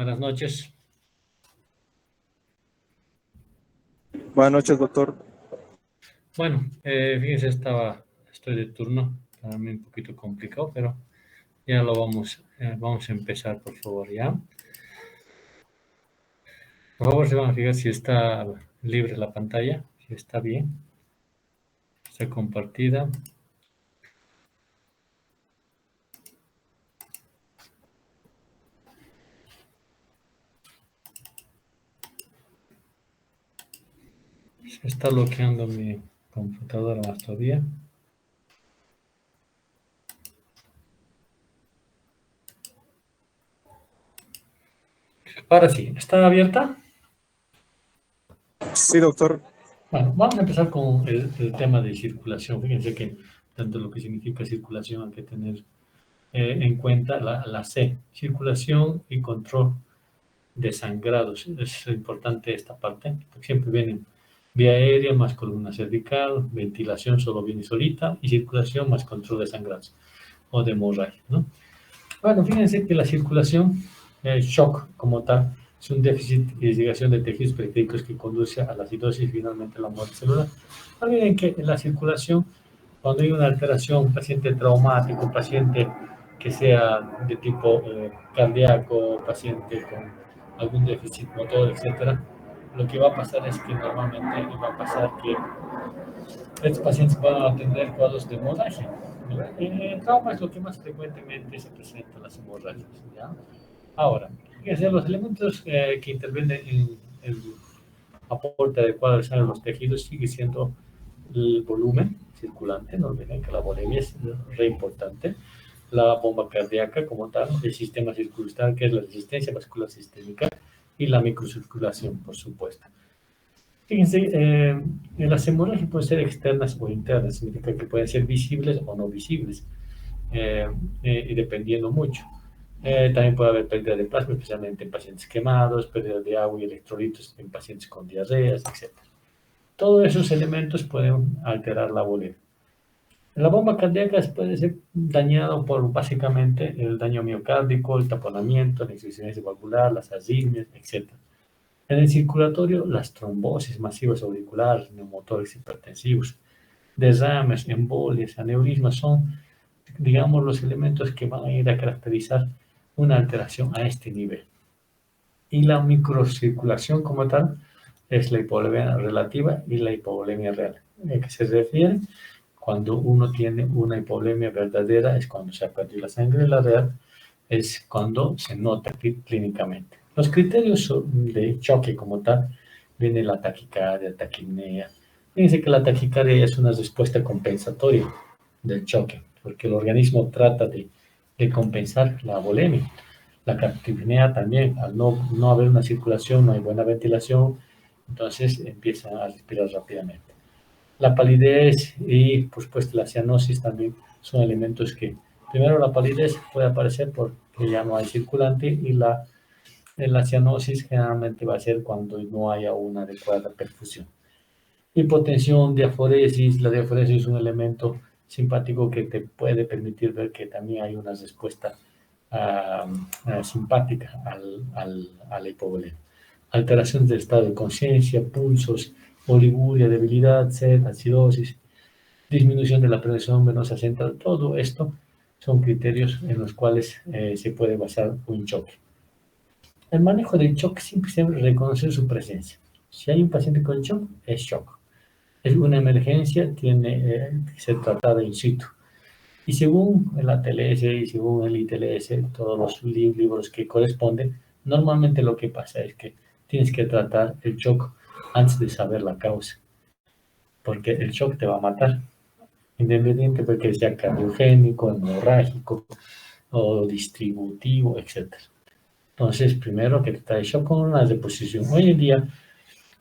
Buenas noches. Buenas noches, doctor. Bueno, fíjense, estoy de turno, para mí un poquito complicado, pero ya lo vamos a empezar, por favor, ¿ya? Por favor, se van a fijar si está libre la pantalla, si está bien, está compartida. Se está bloqueando mi computadora más todavía. Ahora sí, ¿está abierta? Sí, doctor. Bueno, vamos a empezar con el tema de circulación. Fíjense que tanto lo que significa circulación hay que tener en cuenta la C, circulación y control de sangrados. Es importante esta parte, porque siempre vienen vía aérea más columna cervical, ventilación solo viene solita y circulación más control de sangrados o de hemorragia, ¿no? Bueno, fíjense que la circulación, shock como tal, es un déficit y desviación de tejidos periféricos que conduce a la acidosis y finalmente a la muerte celular. No olviden que en la circulación, cuando hay una alteración, un paciente traumático, un paciente que sea de tipo cardíaco, paciente con algún déficit motor, etcétera, lo que va a pasar es que normalmente va a pasar que estos pacientes van a tener cuadros de hemorragia. En trauma es lo que más frecuentemente se presenta en las hemorragias, ¿ya? Ahora, fíjense, los elementos que intervienen en el aporte adecuado de sangre a los tejidos sigue siendo el volumen circulante, no olviden que la volemia es re importante, la bomba cardíaca como tal, el sistema circunstancial, que es la resistencia vascular sistémica, y la microcirculación, por supuesto. Fíjense, las hemorragias pueden ser externas o internas, significa que pueden ser visibles o no visibles, y dependiendo mucho. También puede haber pérdida de plasma, especialmente en pacientes quemados, pérdida de agua y electrolitos en pacientes con diarreas, etc. Todos esos elementos pueden alterar la volemia. La bomba cardíaca puede ser dañada por básicamente el daño miocárdico, el taponamiento, la insuficiencia valvular, las arritmias, etc. En el circulatorio, las trombosis masivas auriculares, neumotórax hipertensivos, derrames, embolias, aneurismas son, digamos, los elementos que van a ir a caracterizar una alteración a este nivel. Y la microcirculación como tal es la hipovolemia relativa y la hipovolemia real. ¿A qué se refiere? Cuando uno tiene una hipovolemia verdadera es cuando se ha perdido la sangre, la real es cuando se nota clínicamente. Los criterios de choque como tal viene la taquicardia, taquipnea. Fíjense que la taquicardia es una respuesta compensatoria del choque, porque el organismo trata de compensar la volemia. La taquipnea también, al no haber una circulación, no hay buena ventilación, entonces empiezan a respirar rápidamente. La palidez y, por supuesto, la cianosis también son elementos que, primero, la palidez puede aparecer porque ya no hay circulante y la cianosis generalmente va a ser cuando no haya una adecuada perfusión. Hipotensión, diaforesis. La diaforesis es un elemento simpático que te puede permitir ver que también hay una respuesta simpática a la hipovolemia. Alteración del estado de conciencia, pulsos, oliguria, debilidad, sed, acidosis, disminución de la presión venosa central. Todo esto son criterios en los cuales se puede basar un choque. El manejo del shock siempre reconocer su presencia. Si hay un paciente con shock, es shock. Es una emergencia, tiene que ser tratada in situ. Y según el ATLS y según el ITLS, todos los libros que corresponden, normalmente lo que pasa es que tienes que tratar el shock antes de saber la causa, porque el shock te va a matar, independiente de que sea cardiogénico, hemorrágico o distributivo, etc. Entonces, primero que tratar el shock con una reposición. Hoy en día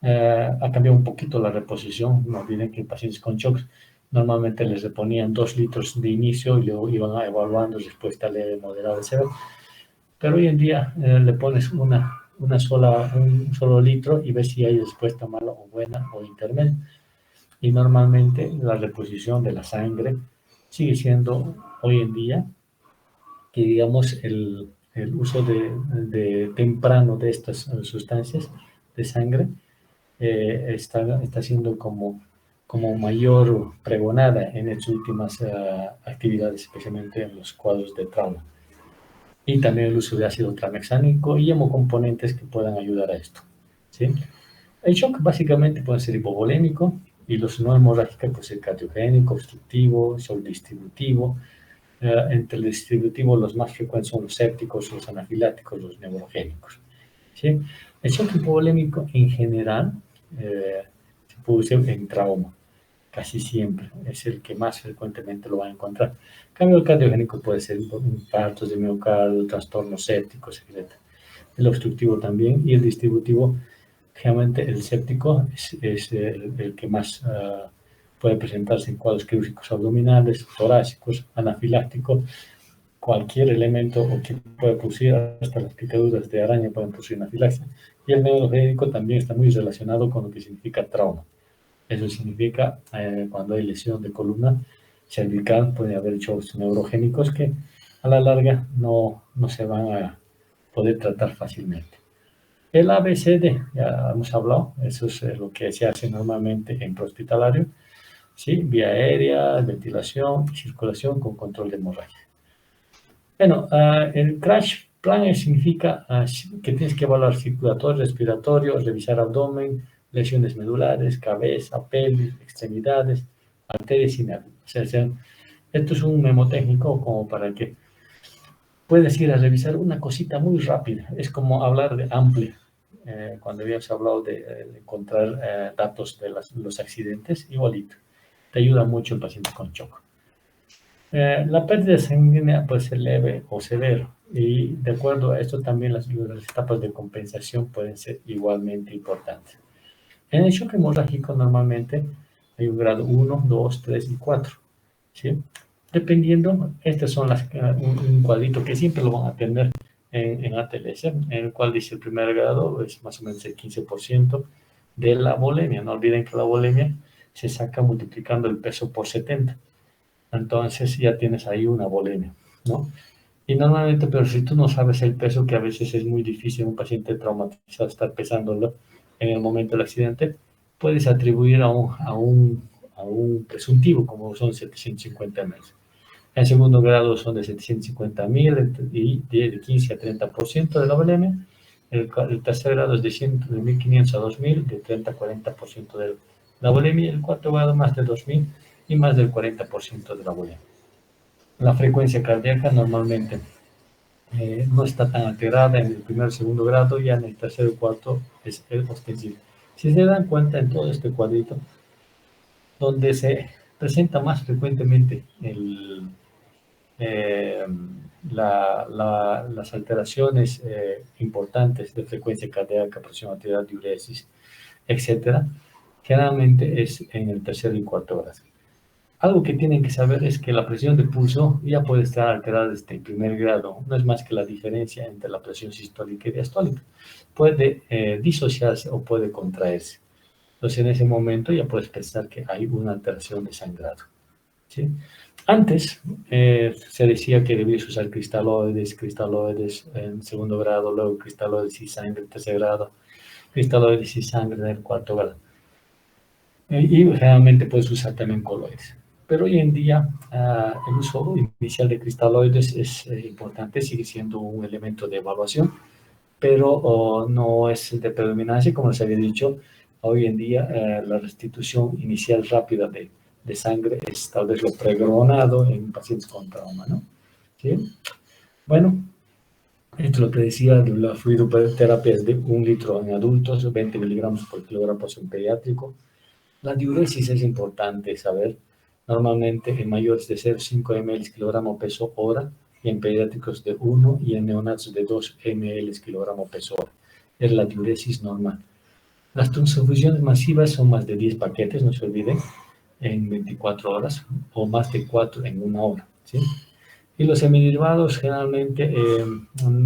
ha cambiado un poquito la reposición. No olviden que pacientes con shocks normalmente les reponían 2 litros de inicio y luego iban evaluando respuesta leve, moderada, severa. Pero hoy en día le pones un solo litro y ves si hay respuesta mala o buena o intermedia. Y normalmente la reposición de la sangre sigue siendo hoy en día, que digamos, el uso de temprano de estas sustancias de sangre está siendo como mayor pregonada en estas últimas actividades, especialmente en los cuadros de trauma. Y también el uso de ácido tranexámico y hemocomponentes que puedan ayudar a esto, ¿sí? El shock básicamente puede ser hipovolémico y los no hemorrágicos puede ser cardiogénico, obstructivo, shock distributivo. Entre el distributivo los más frecuentes son los sépticos, los anafiláticos, los neurogénicos, ¿sí? El shock hipovolémico en general se produce en trauma, casi siempre, es el que más frecuentemente lo van a encontrar. En cambio, el cardiogénico puede ser infartos de miocardio, trastornos sépticos, etc. El obstructivo también, y el distributivo, generalmente el séptico es el que más puede presentarse en cuadros quirúrgicos abdominales, torácicos, anafilácticos, cualquier elemento o que puede producir, hasta las picaduras de araña pueden producir anafilaxia. Y el neurogénico también está muy relacionado con lo que significa trauma. Eso significa cuando hay lesión de columna cervical, puede haber shocks neurogénicos que a la larga no se van a poder tratar fácilmente. El ABCD, ya hemos hablado, eso es lo que se hace normalmente en prehospitalario, ¿sí? Vía aérea, ventilación, circulación con control de hemorragia. Bueno, el crash plan significa que tienes que evaluar circulatorio, respiratorio, revisar abdomen, lesiones medulares, cabeza, pelvis, extremidades, arterias y nervios. O sea, esto es un memotécnico como para que puedes ir a revisar una cosita muy rápida. Es como hablar de AMPLE, cuando habíamos hablado de encontrar datos de los accidentes, igualito. Te ayuda mucho el paciente con shock. La pérdida sanguínea puede ser leve o severo, y de acuerdo a esto también las etapas de compensación pueden ser igualmente importantes. En el shock hemorrágico normalmente hay un grado 1, 2, 3 y 4, ¿sí? Dependiendo, estas son un cuadrito que siempre lo van a tener en ATLS, en el cual dice el primer grado es más o menos el 15% de la volemia. No olviden que la volemia se saca multiplicando el peso por 70. Entonces ya tienes ahí una volemia, ¿no? Y normalmente, pero si tú no sabes el peso, que a veces es muy difícil un paciente traumatizado estar pesándolo en el momento del accidente, puedes atribuir a un presuntivo, como son 750 ml. En segundo grado son de 750.000 y de 15 a 30% de la volemia. El tercer grado es de 1.500 a 2.000, de 30 a 40% de la volemia. El cuarto grado más de 2.000 y más del 40% de la volemia. La frecuencia cardíaca normalmente no está tan alterada en el primer y segundo grado, ya en el tercero y cuarto es ostensible. Si se dan cuenta en todo este cuadrito, donde se presenta más frecuentemente las alteraciones importantes de frecuencia cardíaca, presión arterial, diuresis, etcétera, generalmente es en el tercer y cuarto grado. Algo que tienen que saber es que la presión de pulso ya puede estar alterada desde el primer grado. No es más que la diferencia entre la presión sistólica y diastólica. Puede disociarse o puede contraerse. Entonces, en ese momento ya puedes pensar que hay una alteración de sangrado, ¿sí? Antes se decía que debías usar cristaloides en segundo grado, luego cristaloides y sangre en tercer grado, cristaloides y sangre en el cuarto grado. Y realmente puedes usar también coloides. Pero hoy en día el uso inicial de cristaloides es importante, sigue siendo un elemento de evaluación, pero no es de predominancia, como les había dicho. Hoy en día la restitución inicial rápida de sangre es tal vez lo pregonado en pacientes con trauma, ¿no? ¿Sí? Bueno, esto es lo que decía de la fluidoterapia es de 1 litro en adultos, 20 miligramos por kilogramo en pediátrico. La diuresis es importante saber. Normalmente en mayores de 0,5 ml kilogramo peso hora, y en pediátricos de 1 y en neonatos de 2 ml kilogramo peso hora. Es la diuresis normal. Las transfusiones masivas son más de 10 paquetes, no se olviden, en 24 horas, o más de 4 en 1 hora, ¿sí? Y los semiderivados generalmente,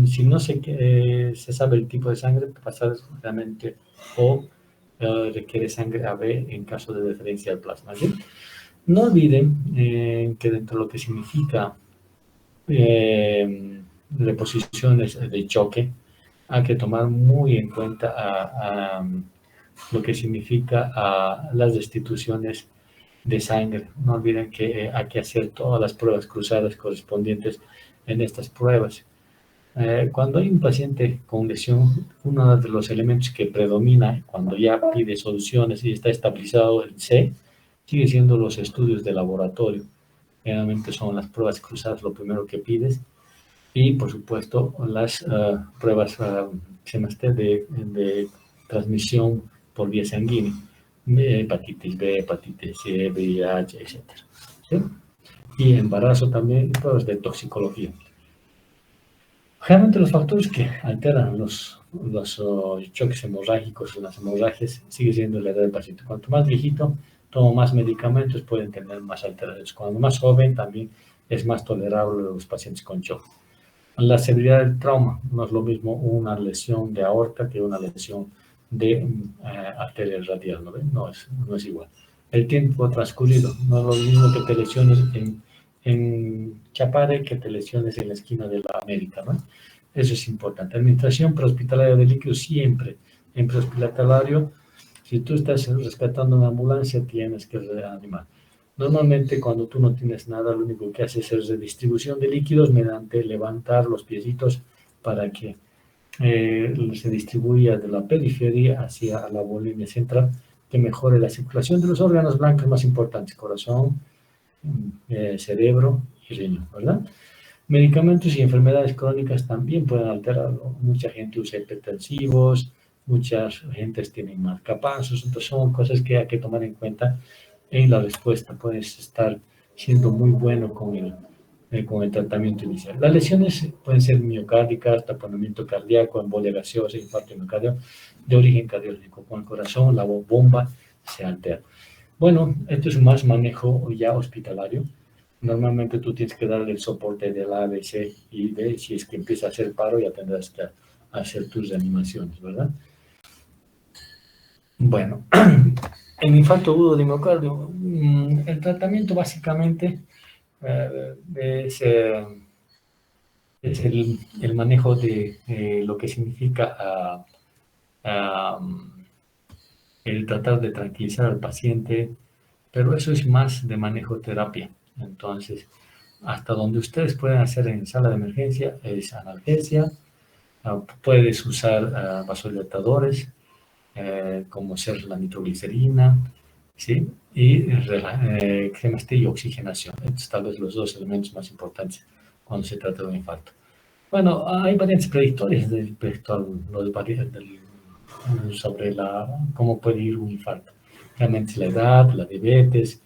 si no se sabe el tipo de sangre, pasar realmente o requiere sangre AB en caso de deferencia al plasma, ¿sí? No olviden que dentro de lo que significa reposiciones de choque, hay que tomar muy en cuenta lo que significa las destituciones de sangre. No olviden que hay que hacer todas las pruebas cruzadas correspondientes en estas pruebas. Cuando hay un paciente con lesión, uno de los elementos que predomina cuando ya pide soluciones y está estabilizado el C, sigue siendo los estudios de laboratorio. Generalmente son las pruebas cruzadas lo primero que pides y, por supuesto, las pruebas de transmisión por vía sanguínea, hepatitis B, hepatitis C, VIH, etc. ¿Sí? Y embarazo también, pruebas de toxicología. Generalmente los factores que alteran los choques hemorrágicos o las hemorragias sigue siendo la edad del paciente. Cuanto más viejito, toma más medicamentos, pueden tener más alteraciones. Cuando más joven, también es más tolerable los pacientes con shock. La severidad del trauma no es lo mismo una lesión de aorta que una lesión de arteria radial, ¿no? No es igual. El tiempo transcurrido no es lo mismo que te lesiones en Chapare que te lesiones en la esquina de la América, ¿no? Eso es importante. Administración prehospitalaria de líquidos siempre. En prehospitalario, si tú estás rescatando una ambulancia, tienes que reanimar. Normalmente cuando tú no tienes nada, lo único que haces es redistribución de líquidos mediante levantar los piecitos para que se distribuya de la periferia hacia la bulimia central, que mejore la circulación de los órganos blancos más importantes, corazón, cerebro y riñón, ¿verdad? Medicamentos y enfermedades crónicas también pueden alterarlo. Mucha gente usa hipertensivos, muchas gentes tienen marcapasos, entonces son cosas que hay que tomar en cuenta en la respuesta. Puedes estar siendo muy bueno con el tratamiento inicial. Las lesiones pueden ser miocárdicas, taponamiento cardíaco, embolia gaseosa, infarto miocardial, de origen cardiológico. Con el corazón, la bomba se altera. Bueno, esto es más manejo ya hospitalario. Normalmente tú tienes que darle el soporte del A, B, C y D. Si es que empieza a hacer paro, ya tendrás que hacer tus reanimaciones, ¿verdad? Bueno, en infarto agudo de miocardio, el tratamiento básicamente es el manejo de lo que significa el tratar de tranquilizar al paciente, pero eso es más de manejo terapia. Entonces, hasta donde ustedes pueden hacer en sala de emergencia es analgesia, puedes usar vasodilatadores, como ser la nitroglicerina, ¿sí? Y crema y oxigenación. Estos tal vez los dos elementos más importantes cuando se trata de un infarto. Bueno, hay variantes predictorias sobre cómo puede ir un infarto. Realmente la edad, la diabetes,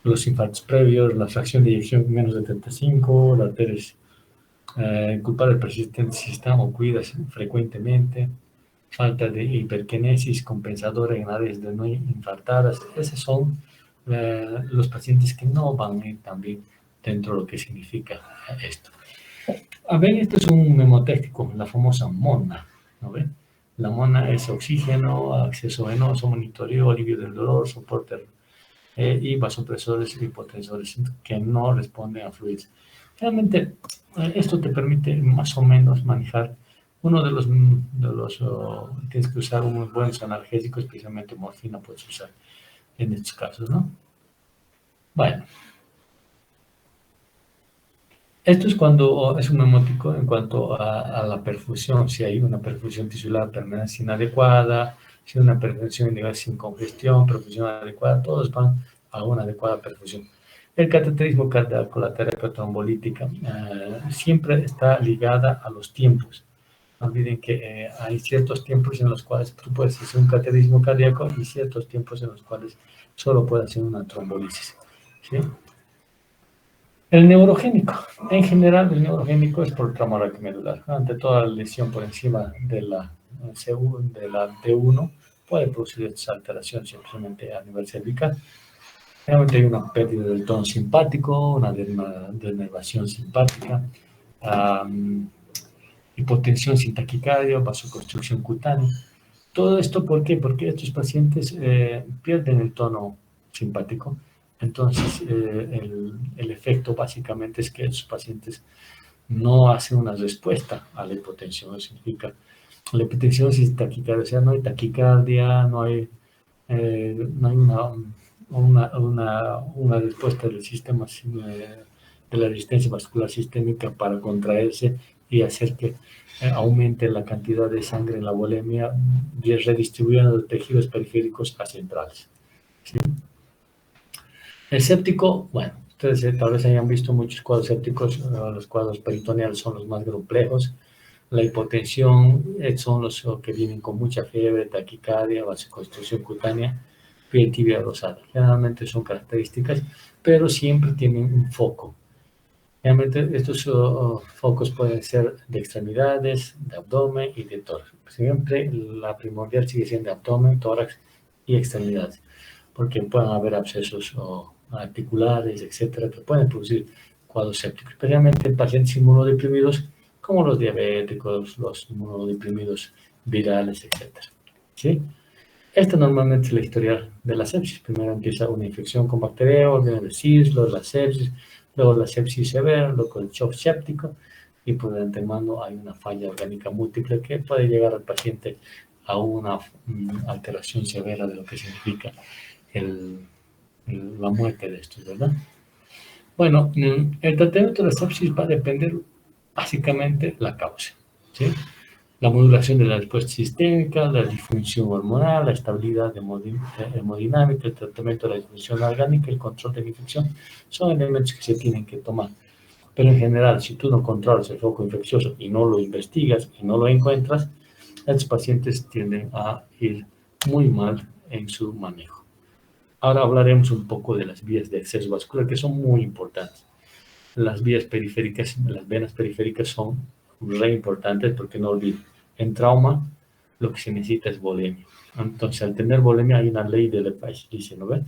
los infartos previos, la fracción de eyección menos de 35, la arterias culpable persistente si están ocurridas frecuentemente, falta de hiperquinesis compensadora en áreas de no infartadas. Esos son los pacientes que no van a ir también dentro de lo que significa esto. A ver, este es un memotécnico, la famosa MONA, ¿no ven? La MONA es oxígeno, acceso venoso, monitoreo, alivio del dolor, soporte y vasopresores y hipotensores que no responden a fluidos. Realmente, esto te permite más o menos manejar uno de los tienes que usar un buen analgésico, especialmente morfina puedes usar en estos casos, ¿no? Bueno. Esto es cuando es un memótico en cuanto a la perfusión, si hay una perfusión tisular permanente inadecuada, si hay una perfusión sin congestión, perfusión adecuada, todos van a una adecuada perfusión. El cateterismo cardíaco, la terapia trombolítica, siempre está ligada a los tiempos. No olviden que hay ciertos tiempos en los cuales tú puedes hacer un cateterismo cardíaco y ciertos tiempos en los cuales solo puedes hacer una trombolisis, ¿sí? El neurogénico, en general el neurogénico es por trauma raquimedular. Ante toda lesión por encima de la D1 puede producir estas alteraciones simplemente a nivel cervical. Realmente hay una pérdida del tono simpático, una denervación simpática, hipotensión sin taquicardia, vasoconstricción cutánea. Todo esto, ¿por qué? Porque estos pacientes pierden el tono simpático. Entonces, el efecto básicamente es que esos pacientes no hace una respuesta a la hipotensión. Eso significa, la hipotensión es taquicardia, o sea, no hay taquicardia, no hay una respuesta del sistema de la resistencia vascular sistémica para contraerse y hacer que aumente la cantidad de sangre en la volemia, redistribuyendo de tejidos periféricos a centrales. ¿Sí? El séptico, bueno, ustedes tal vez hayan visto muchos cuadros sépticos, los cuadros peritoneales son los más complejos. La hipotensión son los que vienen con mucha fiebre, taquicardia, vasoconstricción cutánea, piel tibia rosada. Generalmente son características, pero siempre tienen un foco. Realmente estos focos pueden ser de extremidades, de abdomen y de tórax. Siempre la primordial sigue siendo abdomen, tórax y extremidades, porque pueden haber abscesos articulares, etcétera, que pueden producir cuadros sépticos, especialmente en pacientes inmunodeprimidos como los diabéticos, los inmunodeprimidos virales, etcétera. ¿Sí? Esta normalmente es la historia de la sepsis. Primero empieza una infección con bacterias, viene el CIS, luego la sepsis, luego la sepsis severa, luego el shock séptico, y por de antemano hay una falla orgánica múltiple que puede llegar al paciente a una alteración severa de lo que significa la muerte de estos, ¿verdad? Bueno, el tratamiento de la sepsis va a depender básicamente de la causa, ¿sí? La modulación de la respuesta sistémica, la disfunción hormonal, la estabilidad hemodinámica, el tratamiento de la disfunción orgánica, el control de la infección, son elementos que se tienen que tomar. Pero en general, si tú no controlas el foco infeccioso y no lo investigas y no lo encuentras, estos pacientes tienden a ir muy mal en su manejo. Ahora hablaremos un poco de las vías de acceso vascular, que son muy importantes. Las vías periféricas, las venas periféricas son re importantes porque no olviden, en trauma lo que se necesita es volemia. Entonces, al tener volemia hay una ley de Lepage, dice, ¿no ven?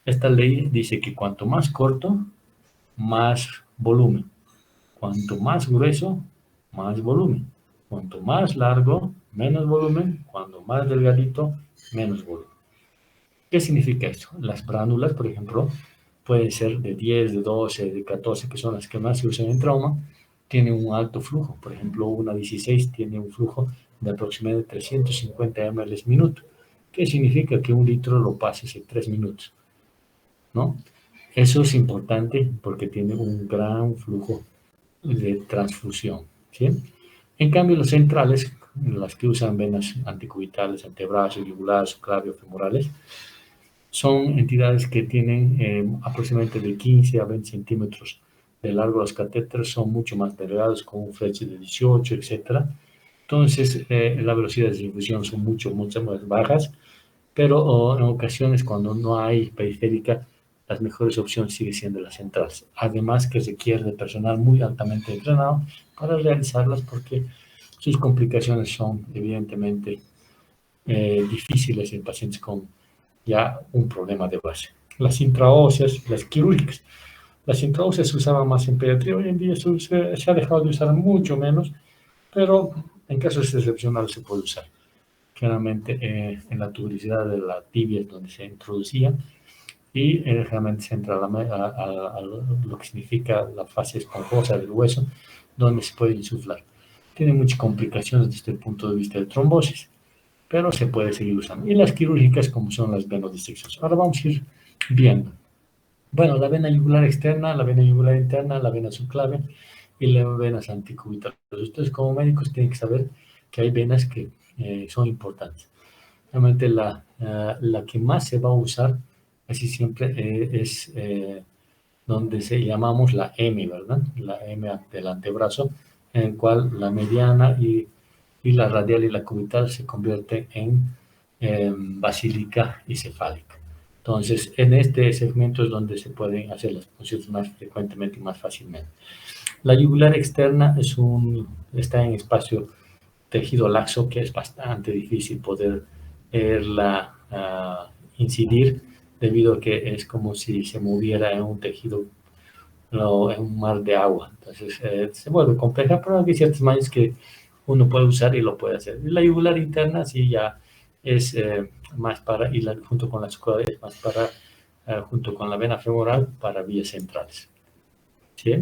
Esta ley dice que cuanto más corto, más volumen. Cuanto más grueso, más volumen. Cuanto más largo, menos volumen. Cuanto más delgadito, menos volumen. ¿Qué significa esto? Las bránulas, por ejemplo, pueden ser de 10, de 12, de 14, que son las que más se usan en trauma, tienen un alto flujo. Por ejemplo, una 16 tiene un flujo de aproximadamente 350 ml minuto. ¿Qué significa? Que un litro lo pases en 3 minutos, ¿no? Eso es importante porque tiene un gran flujo de transfusión, ¿sí? En cambio, los centrales, las que usan venas anticubitales, antebrazos, yugulares, subclavio-femorales, son entidades que tienen aproximadamente de 15 a 20 centímetros de largo. Los catéteres son mucho más delgados, con un fleche de 18, etc. Entonces, la velocidad de difusión son mucho más bajas, pero en ocasiones cuando no hay periférica, las mejores opciones siguen siendo las centrales. Además que requiere de personal muy altamente entrenado para realizarlas porque sus complicaciones son evidentemente difíciles en pacientes con ya un problema de base. Las intraóseas, las quirúrgicas. Las intraóseas se usaban más en pediatría, hoy en día se ha dejado de usar mucho menos, pero en casos excepcionales se puede usar. Generalmente en la tubricidad de la tibia es donde se introducía y generalmente se entra a lo que significa la fase esponjosa del hueso, donde se puede insuflar. Tiene muchas complicaciones desde el punto de vista de trombosis, pero se puede seguir usando. Y las quirúrgicas, como son las venodisecciones. Ahora vamos a ir viendo. Bueno, la vena yugular externa, la vena yugular interna, la vena subclavia y las venas anticubitales. Ustedes como médicos tienen que saber que hay venas que son importantes. Realmente la que más se va a usar casi siempre es donde se llamamos la M, ¿verdad? La M del antebrazo, en el cual la mediana y la radial y la cubital se convierten en basílica y cefálica. Entonces, en este segmento es donde se pueden hacer las punciones más frecuentemente y más fácilmente. La yugular externa está en espacio tejido laxo, que es bastante difícil poder incidir, debido a que es como si se moviera en un tejido o en un mar de agua. Entonces, se vuelve compleja, pero hay ciertas maneras que uno puede usar y lo puede hacer. Y la yugular interna sí ya es más para, junto con la escuadra, es más para, junto con la vena femoral, para vías centrales. ¿Sí?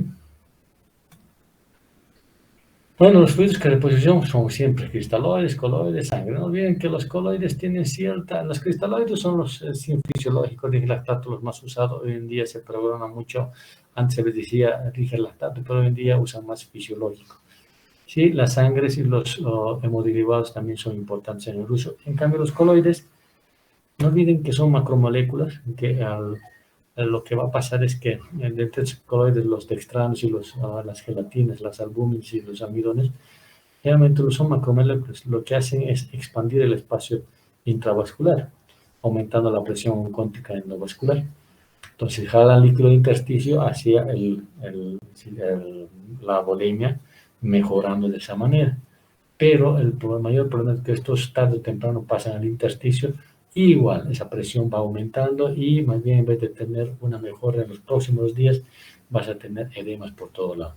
Bueno, los fluidos que reposición son siempre cristaloides, coloides, sangre. No olviden que los coloides tienen los cristaloides son los fisiológicos de lactato los más usados. Hoy en día se programa mucho, antes se les decía lactato, pero hoy en día usan más fisiológico. Sí, las sangres y los hemoderivados también son importantes en el uso. En cambio, los coloides, no olviden que son macromoléculas, que lo que va a pasar es que entre los coloides, los dextranos y las gelatinas, las albúminas y los amidones, realmente son macromoléculas. Lo que hacen es expandir el espacio intravascular, aumentando la presión oncótica endovascular. Entonces, jala el líquido intersticio hacia la volemia, mejorando de esa manera. Pero el mayor problema es que estos tarde o temprano pasan al intersticio y igual esa presión va aumentando y más bien en vez de tener una mejora en los próximos días, vas a tener edemas por todo lado.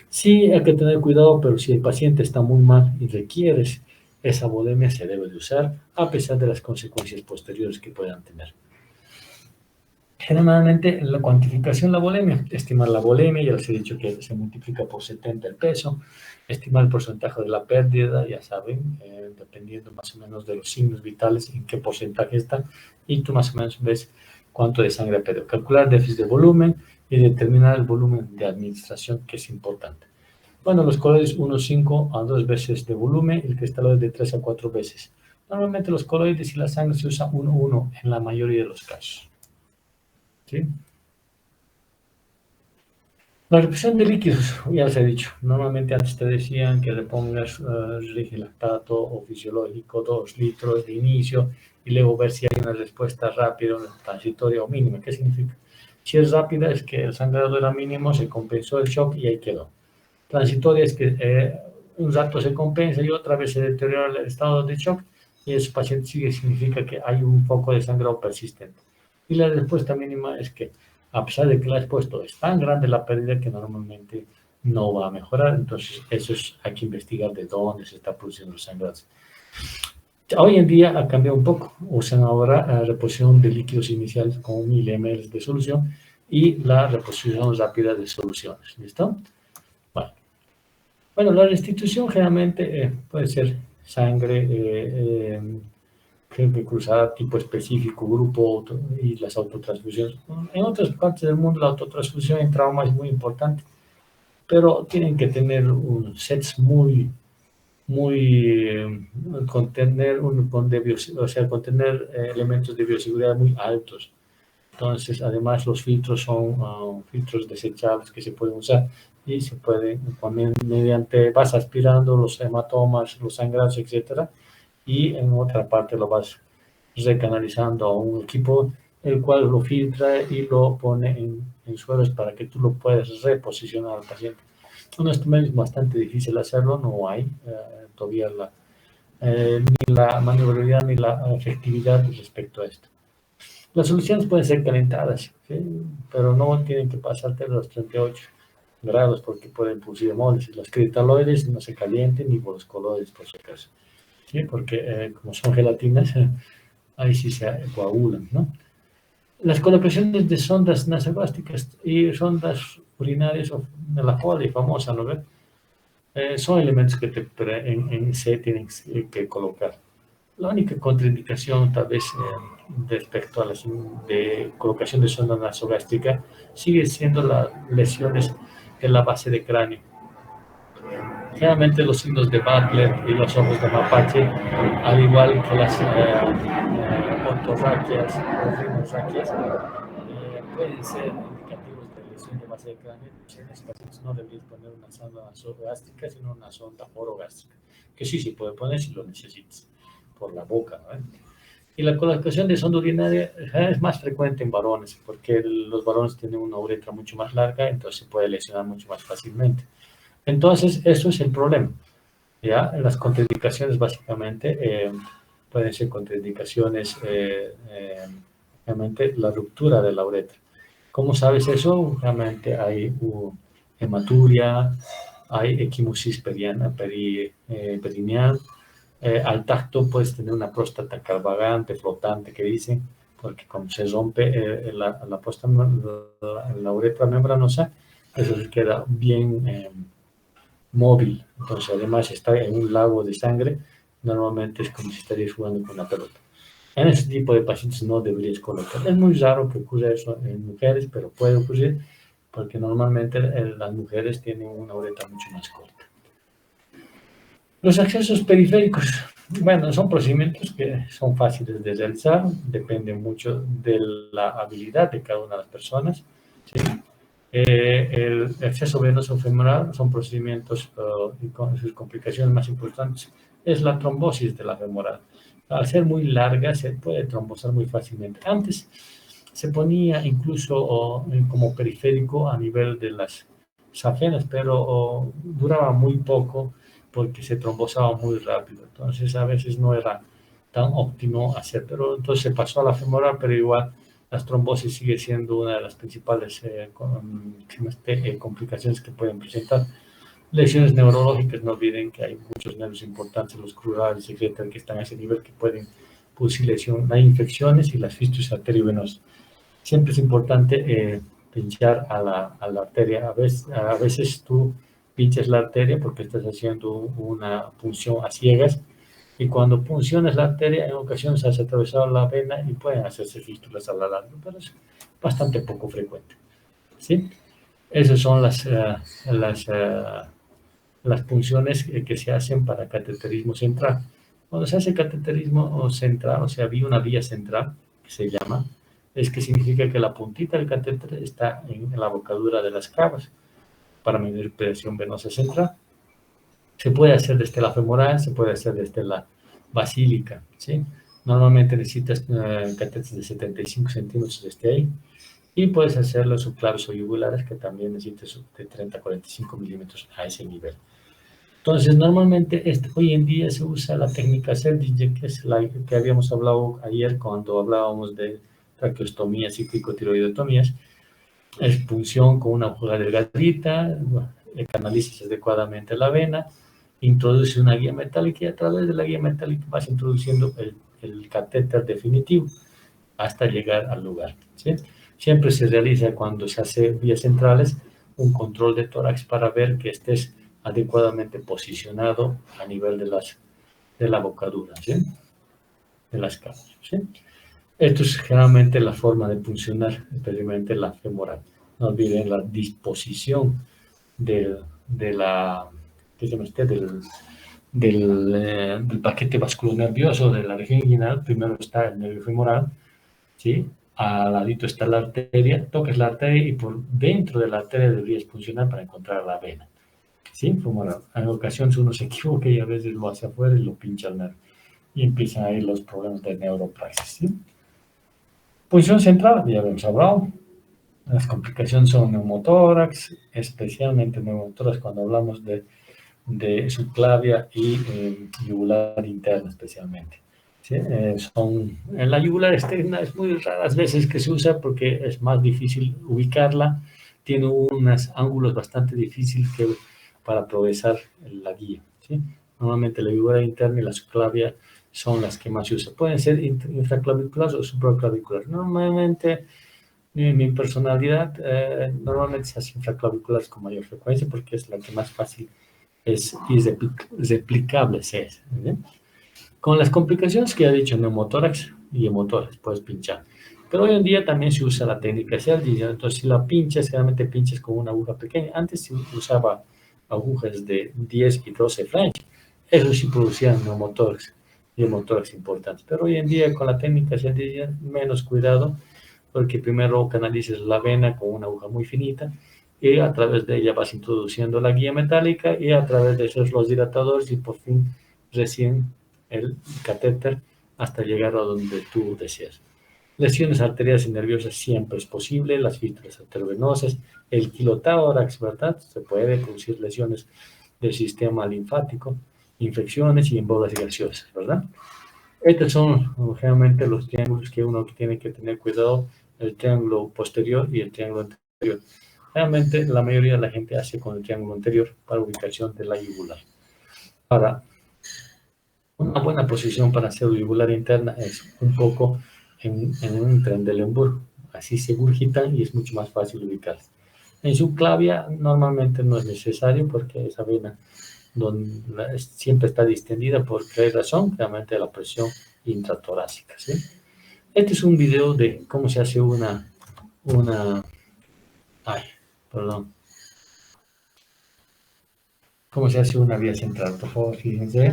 Sí, hay que tener cuidado, pero si el paciente está muy mal y requieres esa volemia, se debe de usar a pesar de las consecuencias posteriores que puedan tener. Generalmente la cuantificación de la volemia, estimar la volemia, ya les he dicho que se multiplica por 70 el peso, estimar el porcentaje de la pérdida, ya saben, dependiendo más o menos de los signos vitales, en qué porcentaje está, y tú más o menos ves cuánto de sangre ha perdido. Calcular déficit de volumen y determinar el volumen de administración, que es importante. Bueno, los coloides 1,5 a 2 veces de volumen, el cristaloide de 3 a 4 veces. Normalmente los coloides y la sangre se usan 1,1 en la mayoría de los casos. ¿Sí? La represión de líquidos, ya les he dicho, normalmente antes te decían que le pongas lactato o fisiológico 2 litros de inicio y luego ver si hay una respuesta rápida, transitoria o mínima. ¿Qué significa? Si es rápida es que el sangrado era mínimo, se compensó el shock y ahí quedó. Transitoria es que un rato se compensa y otra vez se deteriora el estado de shock y ese paciente sigue, significa que hay un poco de sangrado persistente. Y la respuesta mínima es que a pesar de que la has puesto, es tan grande la pérdida que normalmente no va a mejorar. Entonces, hay que investigar de dónde se está produciendo los sangrados. Hoy en día ha cambiado un poco. Usan ahora reposición de líquidos iniciales con 1000 ml de solución y la reposición rápida de soluciones. ¿Listo? Bueno, la restitución generalmente puede ser sangre, cruzada tipo específico, grupo y las autotransfusiones. En otras partes del mundo la autotransfusión en trauma es muy importante, pero tienen que tener sets muy, contener elementos de bioseguridad muy altos. Entonces, además, los filtros son filtros desechables que se pueden usar y se pueden poner vas aspirando los hematomas, los sangrados, etcétera, y en otra parte lo vas recanalizando a un equipo el cual lo filtra y lo pone en sueros para que tú lo puedas reposicionar al paciente. Bueno, esto es bastante difícil hacerlo, no hay todavía ni la maniobrabilidad ni la efectividad respecto a esto. Las soluciones pueden ser calentadas, ¿sí? Pero no tienen que pasarte los 38 grados porque pueden producir hemolis. Los cristaloides no se calienten ni por los coloides, por si acaso, ¿sí? Porque como son gelatinas, ahí sí se coagulan, ¿no? Las colocaciones de sondas nasogástricas y sondas urinarias de la Foley famosa, ¿no ves? Son elementos que se tienen que colocar. La única contraindicación, tal vez, respecto a la colocación de sonda nasogástrica, sigue siendo las lesiones en la base de cráneo. Generalmente los signos de Bartlett y los ojos de mapache, al igual que las ortorraquias o rinorraquias, pueden ser indicativos de lesión de base de cráneo. En estos pacientes no deberías poner una sonda nasogástrica, sino una sonda orogástrica, que sí se puede poner si lo necesitas, por la boca, ¿no? Y la colocación de sonda urinaria es más frecuente en varones, porque los varones tienen una uretra mucho más larga, entonces se puede lesionar mucho más fácilmente. Entonces, eso es el problema. ¿Ya? Las contraindicaciones básicamente pueden ser contraindicaciones, realmente la ruptura de la uretra. ¿Cómo sabes eso? Realmente hay hematuria, hay equimosis perineal, al tacto puedes tener una próstata calvagante, flotante, que dicen, porque cuando se rompe la uretra membranosa, eso queda bien móvil. Entonces, además, está en un lago de sangre, normalmente es como si estarías jugando con una pelota. En ese tipo de pacientes no deberías colocar. Es muy raro que ocurra eso en mujeres, pero puede ocurrir porque normalmente las mujeres tienen una uretra mucho más corta. Los accesos periféricos, bueno, son procedimientos que son fáciles de realizar, dependen mucho de la habilidad de cada una de las personas. ¿Sí? El acceso venoso femoral son procedimientos y con sus complicaciones más importantes es la trombosis de la femoral. Al ser muy larga se puede trombosar muy fácilmente. Antes se ponía incluso como periférico a nivel de las safenas, pero duraba muy poco porque se trombosaba muy rápido. Entonces a veces no era tan óptimo hacer, pero entonces se pasó a la femoral, pero igual las trombosis sigue siendo una de las principales complicaciones que pueden presentar. Lesiones neurológicas, no olviden que hay muchos nervios importantes, los crurales, etcétera, que están a ese nivel que pueden producir lesión. Hay infecciones y las fístulas arteriovenosas. Siempre es importante pinchar a la arteria. A veces tú pinchas la arteria porque estás haciendo una punción a ciegas y cuando puncionas la arteria, en ocasiones has atravesado la vena y pueden hacerse fístulas a la larga, pero es bastante poco frecuente. ¿Sí? Esas son las punciones que se hacen para cateterismo central. Cuando se hace cateterismo central, o sea, una vía central, que se llama, es que significa que la puntita del catéter está en la bocadura de las cavas para medir presión venosa central. Se puede hacer desde la femoral, se puede hacer desde la basílica, ¿sí? Normalmente necesitas catéteres de 75 centímetros desde ahí y puedes hacer los subclaves o yugulares que también necesitas de 30 a 45 milímetros a ese nivel. Entonces, normalmente hoy en día se usa la técnica Seldinger, que es la que habíamos hablado ayer cuando hablábamos de traqueostomías y cricotiroidotomías. Es punción con una aguja delgadita, canalizas adecuadamente la vena, introduce una guía metálica y a través de la guía metálica vas introduciendo el catéter definitivo hasta llegar al lugar. ¿Sí? Siempre se realiza cuando se hace vías centrales un control de tórax para ver que estés adecuadamente posicionado a nivel de la bocadura, ¿sí? De las cavas. ¿Sí? Esto es generalmente la forma de puncionar, especialmente la femoral. No olviden la disposición de la, del paquete vasculonervioso de la región inguinal. Primero está el nervio femoral, ¿sí? Al ladito está la arteria, tocas la arteria y por dentro de la arteria deberías funcionar para encontrar la vena. ¿Sí? Femoral. En ocasiones uno se equivoca y a veces lo hace afuera y lo pincha al nervio. Y empiezan ahí los problemas de neuropraxis. ¿Sí? Posición central, ya habíamos hablado. Las complicaciones son neumotórax, especialmente neumotórax cuando hablamos de subclavia y yugular interna especialmente. ¿Sí? En la yugular externa es muy raras veces que se usa porque es más difícil ubicarla, tiene unos ángulos bastante difíciles para progresar la guía. ¿Sí? Normalmente la yugular interna y la subclavia son las que más se usan. Pueden ser infraclaviculares o supraclaviculares. Normalmente, mi personalidad, normalmente se hace infraclaviculares con mayor frecuencia porque es la que más fácil es replicable. ¿Sí? Con las complicaciones que ha dicho neumotórax y hemotórax, puedes pinchar. Pero hoy en día también se usa la técnica Seldinger. Entonces, si la pinchas, generalmente pinchas con una aguja pequeña. Antes se usaba agujas de 10 y 12 French. Eso sí producían neumotórax y hemotórax importantes. Pero hoy en día, con la técnica Seldinger, menos cuidado, porque primero canalizas la vena con una aguja muy finita y a través de ella vas introduciendo la guía metálica y a través de esos los dilatadores y por fin recién el catéter hasta llegar a donde tú deseas. Lesiones arteriales y nerviosas siempre es posible, las fístulas arteriovenosas, el quilotórax, ¿verdad? Se puede producir lesiones del sistema linfático, infecciones y embolas gaseosas, ¿verdad? Estos son generalmente los triángulos que uno tiene que tener cuidado, el triángulo posterior y el triángulo anterior. Realmente la mayoría de la gente hace con el triángulo anterior para ubicación de la yugular. Ahora, una buena posición para hacer yugular interna es un poco en un Trendelenburg. Así se gurgitan y es mucho más fácil ubicarse. En subclavia normalmente no es necesario porque esa vena siempre está distendida por qué razón, realmente la presión intratorácica, ¿sí? Este es un video de cómo se hace cómo se hace una vía central. Por favor, fíjense,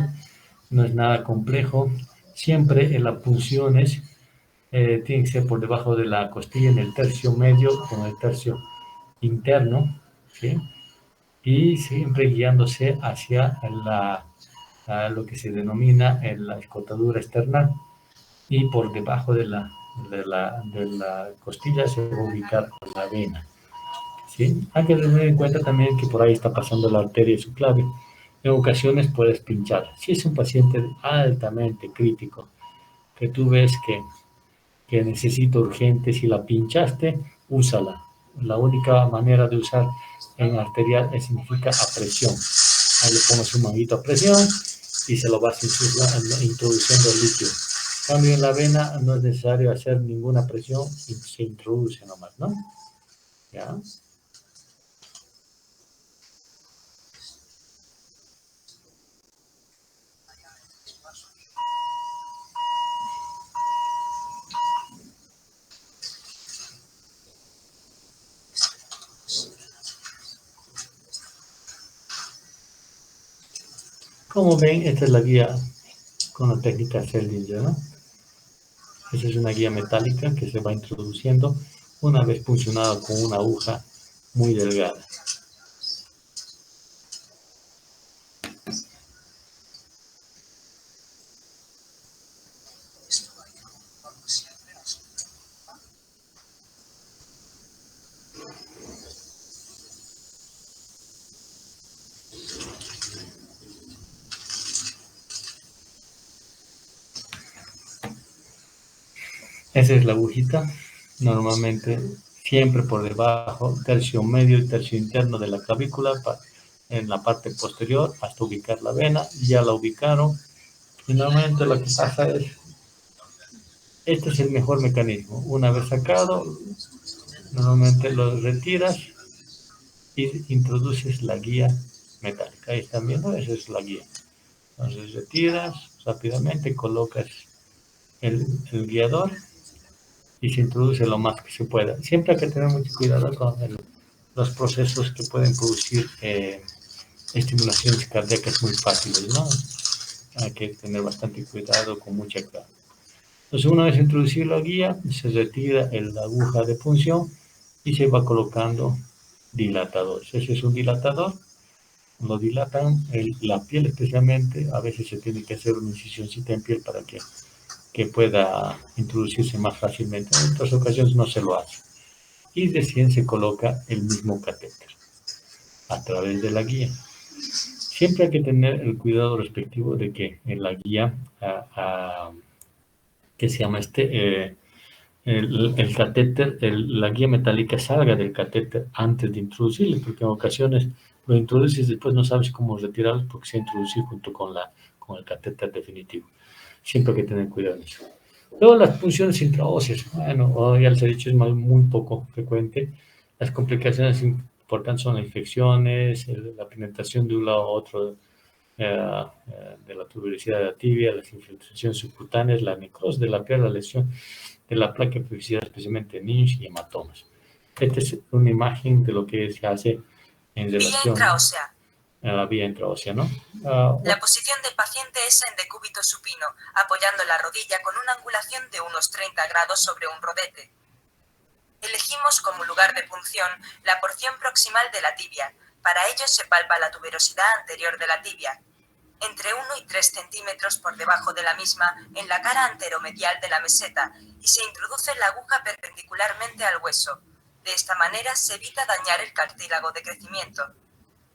no es nada complejo. Siempre en las punciones tiene que ser por debajo de la costilla en el tercio medio con el tercio interno, ¿sí? Y siempre guiándose hacia lo que se denomina la escotadura externa, y por debajo de la costilla se va a ubicar la vena, ¿sí? Hay que tener en cuenta también que por ahí está pasando la arteria subclavia. En ocasiones puedes pinchar. Si es un paciente altamente crítico, que tú ves que necesita urgente, si la pinchaste, úsala. La única manera de usar en arterial significa a presión. Ahí le pones un manguito a presión y se lo vas introduciendo el líquido. En cambio, en la vena no es necesario hacer ninguna presión y se introduce nomás, ¿no? ¿Ya? Como ven, esta es la guía con la técnica Seldinger, ¿no? Esa es una guía metálica que se va introduciendo una vez puncionada con una aguja muy delgada. Esa es la agujita, normalmente siempre por debajo, tercio medio y tercio interno de la clavícula, en la parte posterior, hasta ubicar la vena. Ya la ubicaron. Finalmente lo que pasa es, este es el mejor mecanismo. Una vez sacado, normalmente lo retiras y introduces la guía metálica. Ahí están viendo, esa es la guía. Entonces retiras rápidamente, colocas el guiador y se introduce lo más que se pueda. Siempre hay que tener mucho cuidado con los procesos que pueden producir estimulaciones cardíacas muy fáciles, ¿no? Hay que tener bastante cuidado, con mucha clave. Entonces, una vez introducida la guía, se retira la aguja de punción y se va colocando dilatadores. Ese es un dilatador, lo dilatan la piel especialmente. A veces se tiene que hacer una incisióncita en piel para que pueda introducirse más fácilmente. En otras ocasiones no se lo hace. Y recién se coloca el mismo catéter a través de la guía. Siempre hay que tener el cuidado respectivo de que en la guía, que se llama el catéter, la guía metálica salga del catéter antes de introducirlo, porque en ocasiones lo introduces y después no sabes cómo retirarlo porque se introduce junto con el catéter definitivo. Siempre hay que tener cuidado en eso. Luego las punciones intraóseas, bueno, ya les he dicho, es muy poco frecuente. Las complicaciones importantes son las infecciones, la penetración de un lado a otro de la tuberosidad de la tibia, las infiltraciones subcutáneas, la necrosis de la piel, la lesión de la placa epifisial, especialmente en niños y hematomas. Esta es una imagen de lo que se hace en relación a la vía intraósea, ¿no? La posición del paciente es en decúbito supino, apoyando la rodilla con una angulación de unos 30 grados sobre un rodete. Elegimos como lugar de punción la porción proximal de la tibia. Para ello se palpa la tuberosidad anterior de la tibia, entre 1 y 3 centímetros por debajo de la misma, en la cara anteromedial de la meseta, y se introduce la aguja perpendicularmente al hueso. De esta manera se evita dañar el cartílago de crecimiento.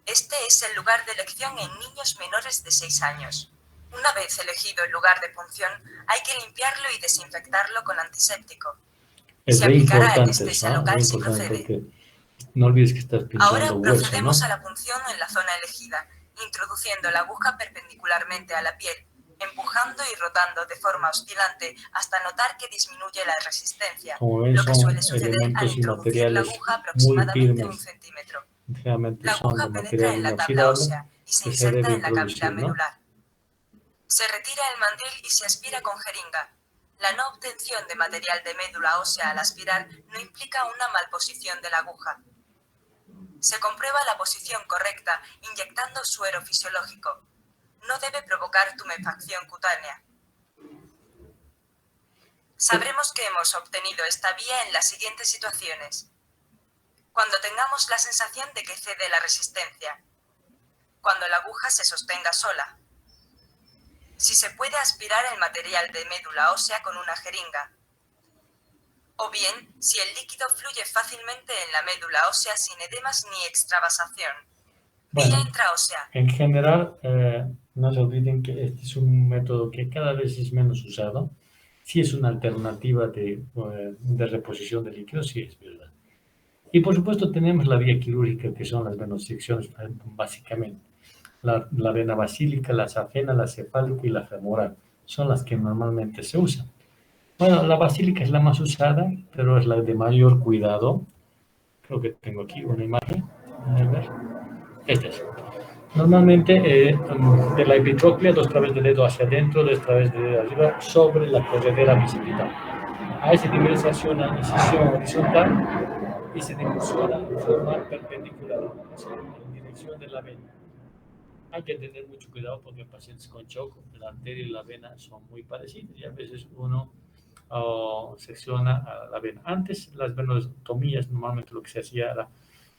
Este es el lugar de elección en niños menores de 6 años. Una vez elegido el lugar de punción, hay que limpiarlo y desinfectarlo con antiséptico. Es re importante, ¿no? Muy importante porque no olvides que estás pinchando Ahora hueso, procedemos ¿no? a la punción en la zona elegida, introduciendo la aguja perpendicularmente a la piel, empujando y rotando de forma oscilante hasta notar que disminuye la resistencia, Como ven, lo que son suele suceder al elementos y introducir la materiales aguja muy aproximadamente 1 firmes. centímetro. Generalmente La son de aguja penetra material en la tabla inoxidable ósea y se que se inserta debe en la cavidad introducir, ¿no? medular. Se retira el mandril y se aspira con jeringa. La no obtención de material de médula ósea al aspirar no implica una malposición de la aguja. Se comprueba la posición correcta inyectando suero fisiológico. No debe provocar tumefacción cutánea. Sabremos que hemos obtenido esta vía en las siguientes situaciones. Cuando tengamos la sensación de que cede la resistencia. Cuando la aguja se sostenga sola. Si se puede aspirar el material de médula ósea con una jeringa. O bien, si el líquido fluye fácilmente en la médula ósea sin edemas ni extravasación. Vía Bueno, intraósea. en general, no se olviden que este es un método que cada vez es menos usado. Sí es una alternativa de reposición de líquidos, sí es verdad. Y por supuesto tenemos la vía quirúrgica, que son las venosecciones, básicamente. La vena basílica, la safena, la cefálica y la femoral son las que normalmente se usan. Bueno, la basílica es la más usada, pero es la de mayor cuidado. Creo que tengo aquí una imagen. A ver. Esta es. Normalmente de la epitroclea, 2 través del dedo hacia adentro, 2 través del dedo arriba, sobre la corredera bicipital. A ese nivel se hace una incisión horizontal y se difusora en forma perpendicular, en dirección de la vena. Hay que tener mucho cuidado porque pacientes con shock, la arteria y la vena son muy parecidas y a veces uno secciona a la vena. Antes, las venotomías, normalmente lo que se hacía era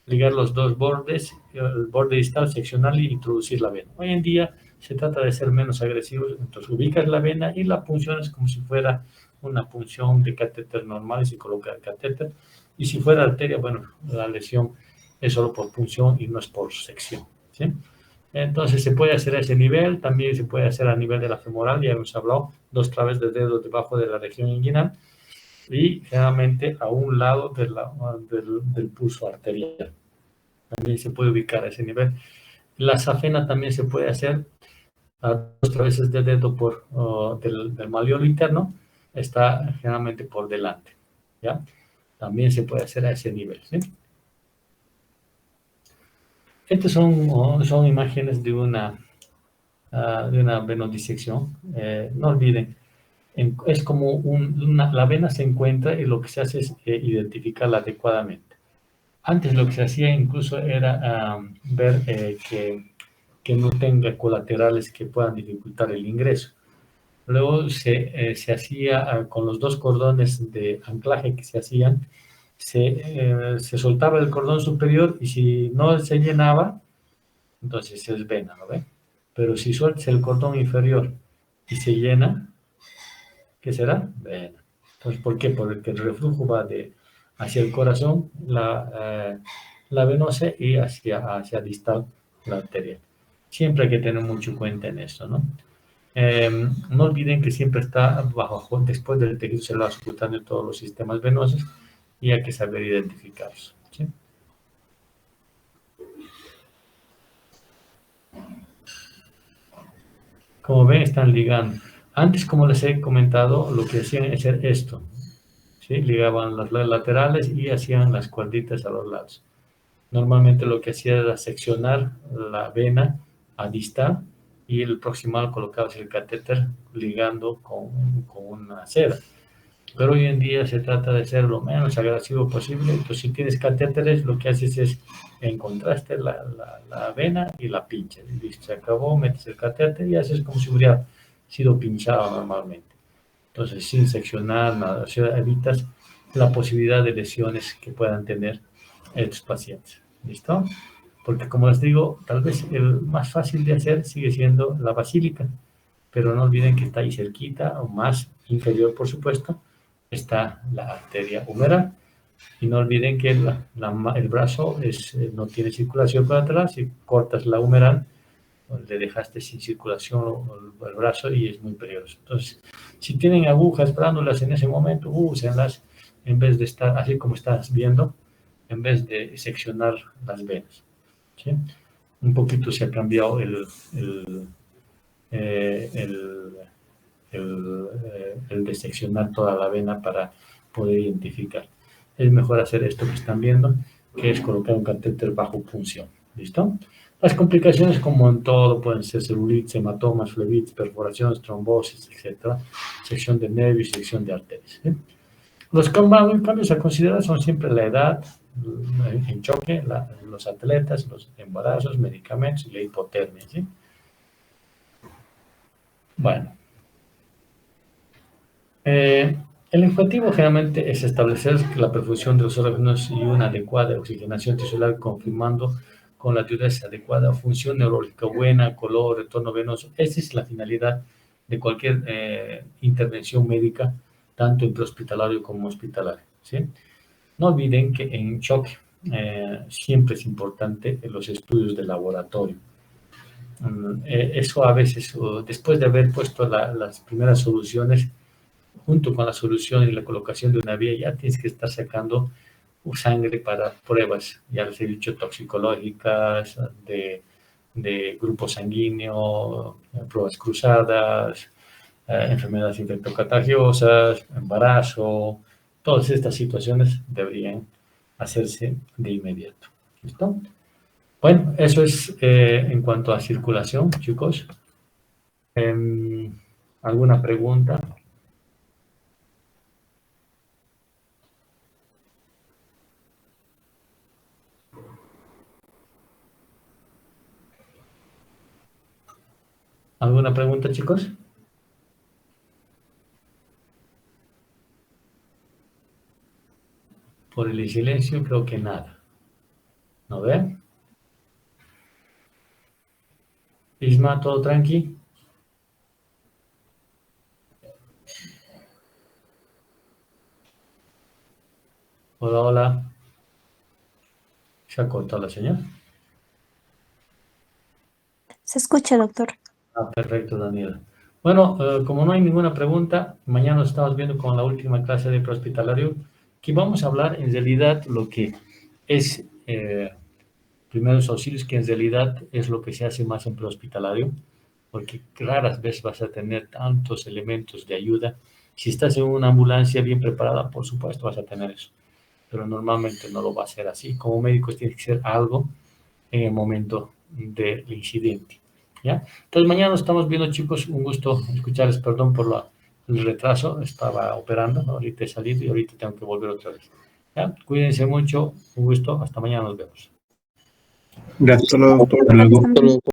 ligar los dos bordes, el borde distal, seccionar y introducir la vena. Hoy en día se trata de ser menos agresivos, entonces ubicas la vena y la punción es como si fuera una punción de catéter normal y se coloca el catéter. Y si fuera arteria, bueno, la lesión es solo por punción y no es por sección, ¿sí? Entonces se puede hacer a ese nivel, también se puede hacer a nivel de la femoral, ya hemos hablado, 2 través de dedo debajo de la región inguinal y generalmente a un lado del pulso arterial. También se puede ubicar a ese nivel. La safena también se puede hacer a 2 través de dedo del malleolo interno, está generalmente por delante, ¿ya? También se puede hacer a ese nivel, ¿sí? Estas son imágenes de una venodisección. No olviden, es como la vena se encuentra y lo que se hace es identificarla adecuadamente. Antes lo que se hacía incluso era ver que no tenga colaterales que puedan dificultar el ingreso. Luego se hacía con los 2 cordones de anclaje que se hacían, se soltaba el cordón superior y si no se llenaba, entonces es vena, ¿no ve? Pero si sueltas el cordón inferior y se llena, ¿qué será? Vena. Entonces, ¿por qué? Porque el reflujo va hacia el corazón, la venosa y hacia distal, la arterial. Siempre hay que tener mucho cuenta en eso, ¿no? No olviden que siempre está después del tejido celular subcutáneo todos los sistemas venosos y hay que saber identificarlos, ¿sí? Como ven, están ligando. Antes, como les he comentado, lo que hacían es hacer esto, ¿sí? Ligaban las laterales y hacían las cuerditas a los lados. Normalmente lo que hacía era seccionar la vena a distal y el proximal colocabas el catéter ligando con una seda. Pero hoy en día se trata de ser lo menos agresivo posible. Entonces, si tienes catéteres, lo que haces es encontraste la vena y la pinchas. Y listo, se acabó, metes el catéter y haces como si hubiera sido pinchado normalmente. Entonces, sin seccionar nada, o sea, evitas la posibilidad de lesiones que puedan tener estos pacientes. ¿Listo? Porque como les digo, tal vez el más fácil de hacer sigue siendo la basílica, pero no olviden que está ahí cerquita, o más inferior, por supuesto, está la arteria humeral. Y no olviden que el brazo no tiene circulación para atrás. Si cortas la humeral, le dejaste sin circulación el brazo y es muy peligroso. Entonces, si tienen agujas, brándulas en ese momento, úsenlas en vez de estar así como estás viendo, en vez de seccionar las venas, ¿sí? Un poquito se ha cambiado el diseccionar toda la vena para poder identificar. Es mejor hacer esto que están viendo, que es colocar un catéter bajo punción. ¿Listo? Las complicaciones, como en todo, pueden ser celulitis, hematomas, flebitis, perforaciones, trombosis, etc. Sección de nervios y sección de arterias. Los cambios a considerar son siempre la edad, en choque, los atletas, los embarazos, medicamentos y la hipotermia. ¿Sí? Bueno. El objetivo generalmente es establecer la perfusión de los órganos y una adecuada oxigenación tisular, confirmando con la diuresis adecuada, función neurológica buena, color, retorno venoso. Esa es la finalidad de cualquier intervención médica, tanto en prehospitalario como hospitalario. ¿Sí? No olviden que en shock siempre es importante los estudios de laboratorio. Eso a veces, después de haber puesto las primeras soluciones, junto con la solución y la colocación de una vía, ya tienes que estar sacando sangre para pruebas, ya les he dicho, toxicológicas, de grupo sanguíneo, pruebas cruzadas, enfermedades infectocontagiosas, embarazo. Todas estas situaciones deberían hacerse de inmediato. ¿Listo? Bueno, eso es en cuanto a circulación, chicos. ¿Alguna pregunta? ¿Alguna pregunta, chicos? Por el silencio creo que nada. ¿No ve? Isma, ¿todo tranqui? Hola, hola. ¿Se ha cortado la señal? Se escucha, doctor. Perfecto, Daniela. Bueno, como no hay ninguna pregunta, mañana nos estamos viendo con la última clase de prehospitalario, que vamos a hablar en realidad lo que es primeros auxilios, que en realidad es lo que se hace más en prehospitalario, porque raras veces vas a tener tantos elementos de ayuda. Si estás en una ambulancia bien preparada, por supuesto vas a tener eso, pero normalmente no lo va a ser así. Como médicos tienes que hacer algo en el momento del incidente. ¿Ya? Entonces mañana nos estamos viendo, chicos. Un gusto escucharles, perdón por el retraso, estaba operando, ¿no? Ahorita he salido y ahorita tengo que volver otra vez. ¿Ya? Cuídense mucho, un gusto, hasta mañana nos vemos. Gracias. Hasta luego, doctor. Hasta luego. Hasta luego.